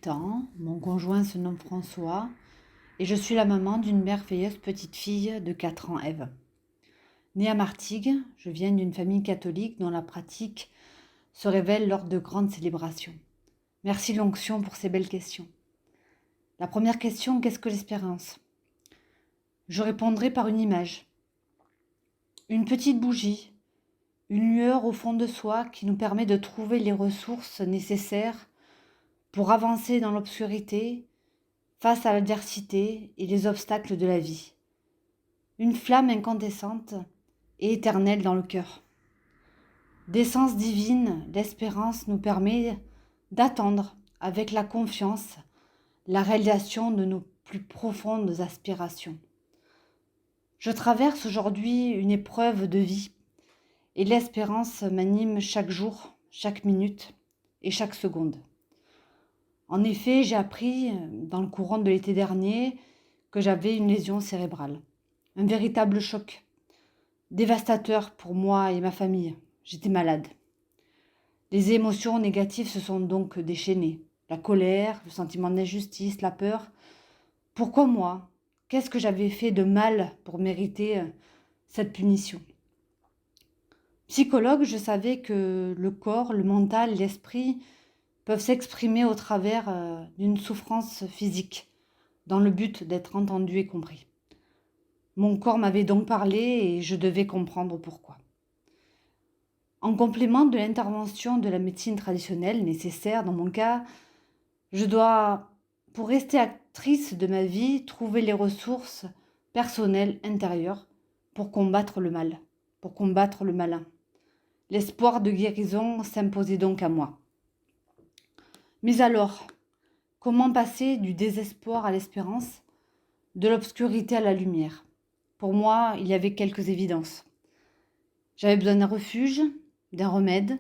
28 ans, mon conjoint se nomme François et je suis la maman d'une merveilleuse petite fille de 4 ans, Ève. Née à Martigues, je viens d'une famille catholique dont la pratique se révèle lors de grandes célébrations. Merci l'onction pour ces belles questions. La première question, qu'est-ce que l'espérance? Je répondrai par une image. Une petite bougie, une lueur au fond de soi qui nous permet de trouver les ressources nécessaires pour avancer dans l'obscurité, face à l'adversité et les obstacles de la vie. Une flamme incandescente et éternelle dans le cœur. D'essence divine, l'espérance nous permet d'attendre avec la confiance la réalisation de nos plus profondes aspirations. Je traverse aujourd'hui une épreuve de vie et l'espérance m'anime chaque jour, chaque minute et chaque seconde. En effet, j'ai appris dans le courant de l'été dernier que j'avais une lésion cérébrale. Un véritable choc, dévastateur pour moi et ma famille. J'étais malade. Les émotions négatives se sont donc déchaînées. La colère, le sentiment d'injustice, la peur. Pourquoi moi? Qu'est-ce que j'avais fait de mal pour mériter cette punition? Psychologue, je savais que le corps, le mental, l'esprit peuvent s'exprimer au travers d'une souffrance physique, dans le but d'être entendu et compris. Mon corps m'avait donc parlé et je devais comprendre pourquoi. En complément de l'intervention de la médecine traditionnelle nécessaire dans mon cas, je dois, pour rester actrice de ma vie, trouver les ressources personnelles intérieures pour combattre le mal, pour combattre le malin. L'espoir de guérison s'imposait donc à moi. Mais alors, comment passer du désespoir à l'espérance, de l'obscurité à la lumière? Pour moi, il y avait quelques évidences. J'avais besoin d'un refuge, d'un remède,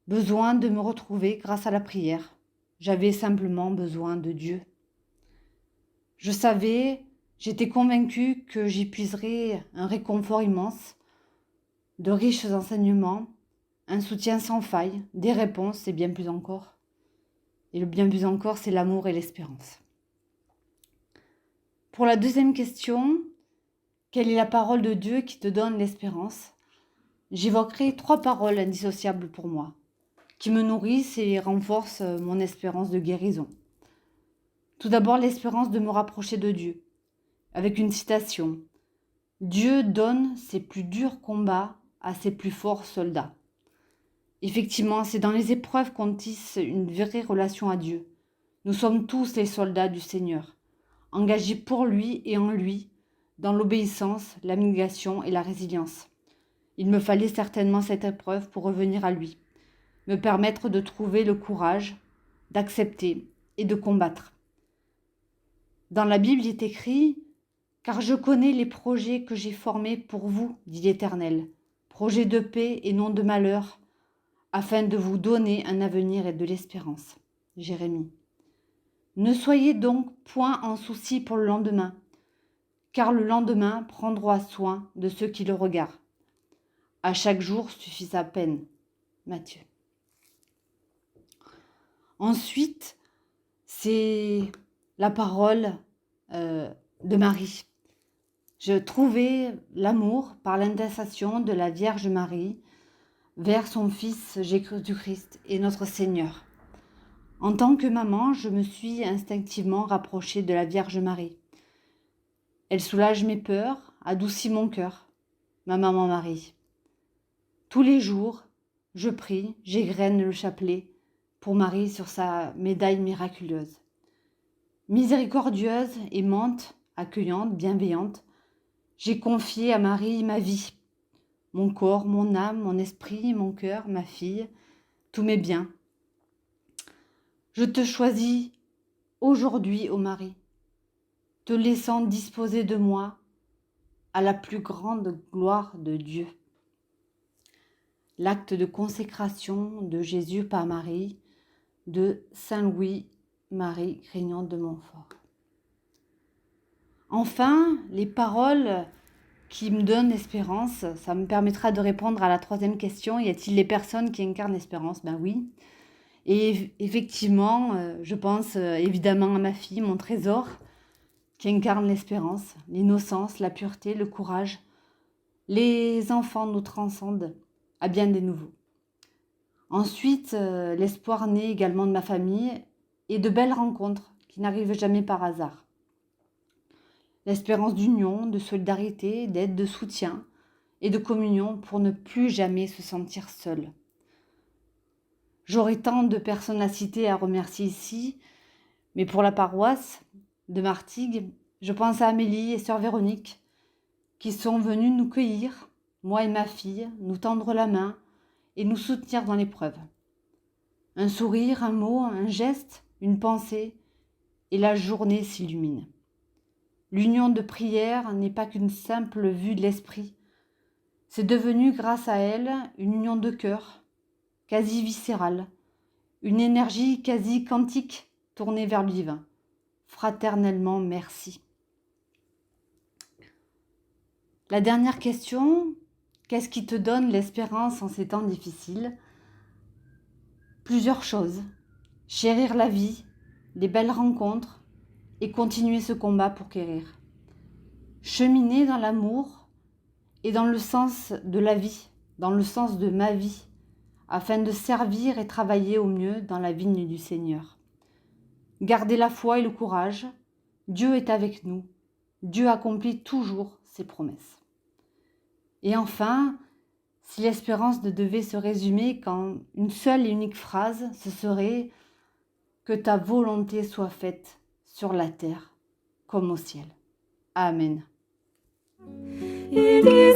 besoin de me retrouver grâce à la prière. J'avais simplement besoin de Dieu. Je savais, j'étais convaincue que j'y puiserais un réconfort immense, de riches enseignements, un soutien sans faille, des réponses et bien plus encore. Et le bien plus encore, c'est l'amour et l'espérance. Pour la deuxième question, quelle est la parole de Dieu qui te donne l'espérance? J'évoquerai 3 paroles indissociables pour moi, qui me nourrissent et renforcent mon espérance de guérison. Tout d'abord, l'espérance de me rapprocher de Dieu, avec une citation. Dieu donne ses plus durs combats à ses plus forts soldats. Effectivement, c'est dans les épreuves qu'on tisse une vraie relation à Dieu. Nous sommes tous les soldats du Seigneur, engagés pour lui et en lui, dans l'obéissance, l'abnégation et la résilience. Il me fallait certainement cette épreuve pour revenir à lui, me permettre de trouver le courage, d'accepter et de combattre. Dans la Bible, il est écrit « Car je connais les projets que j'ai formés pour vous, dit l'Éternel, projets de paix et non de malheur, afin de vous donner un avenir et de l'espérance. » Jérémie. Ne soyez donc point en souci pour le lendemain, car le lendemain prendra soin de ceux qui le regardent. À chaque jour suffit sa peine. Matthieu. Ensuite, c'est la parole de Marie. Je trouvais l'amour par l'intercession de la Vierge Marie vers son Fils Jésus-Christ et notre Seigneur. En tant que maman, je me suis instinctivement rapprochée de la Vierge Marie. Elle soulage mes peurs, adoucit mon cœur, ma maman Marie. Tous les jours, je prie, j'égrène le chapelet pour Marie sur sa médaille miraculeuse. Miséricordieuse, aimante, accueillante, bienveillante, j'ai confié à Marie ma vie, mon corps, mon âme, mon esprit, mon cœur, ma fille, tous mes biens. Je te choisis aujourd'hui, ô Marie, te laissant disposer de moi à la plus grande gloire de Dieu. L'acte de consécration de Jésus par Marie, de Saint Louis-Marie Grignon de Montfort. Enfin, les paroles qui me donnent l'espérance, ça me permettra de répondre à la troisième question. Y a-t-il des personnes qui incarnent l'espérance? Ben oui. Et effectivement, je pense évidemment à ma fille, mon trésor, qui incarne l'espérance, l'innocence, la pureté, le courage. Les enfants nous transcendent à bien des nouveaux. Ensuite, l'espoir naît également de ma famille et de belles rencontres qui n'arrivent jamais par hasard. L'espérance d'union, de solidarité, d'aide, de soutien et de communion pour ne plus jamais se sentir seul. J'aurais tant de personnes à citer et à remercier ici, mais pour la paroisse de Martigues, je pense à Amélie et sœur Véronique, qui sont venues nous cueillir, moi et ma fille, nous tendre la main et nous soutenir dans l'épreuve. Un sourire, un mot, un geste, une pensée, et la journée s'illumine. L'union de prière n'est pas qu'une simple vue de l'esprit. C'est devenu, grâce à elle, une union de cœur, quasi viscérale, une énergie quasi quantique tournée vers le divin. Fraternellement, merci. La dernière question, qu'est-ce qui te donne l'espérance en ces temps difficiles ? Plusieurs choses. Chérir la vie, les belles rencontres et continuer ce combat pour guérir. Cheminer dans l'amour et dans le sens de la vie, dans le sens de ma vie, afin de servir et travailler au mieux dans la vigne du Seigneur. Garder la foi et le courage, Dieu est avec nous, Dieu accomplit toujours ses promesses. Et enfin, si l'espérance devait se résumer qu'en une seule et unique phrase, ce serait « Que ta volonté soit faite sur la terre comme au ciel. » Amen. Il disait,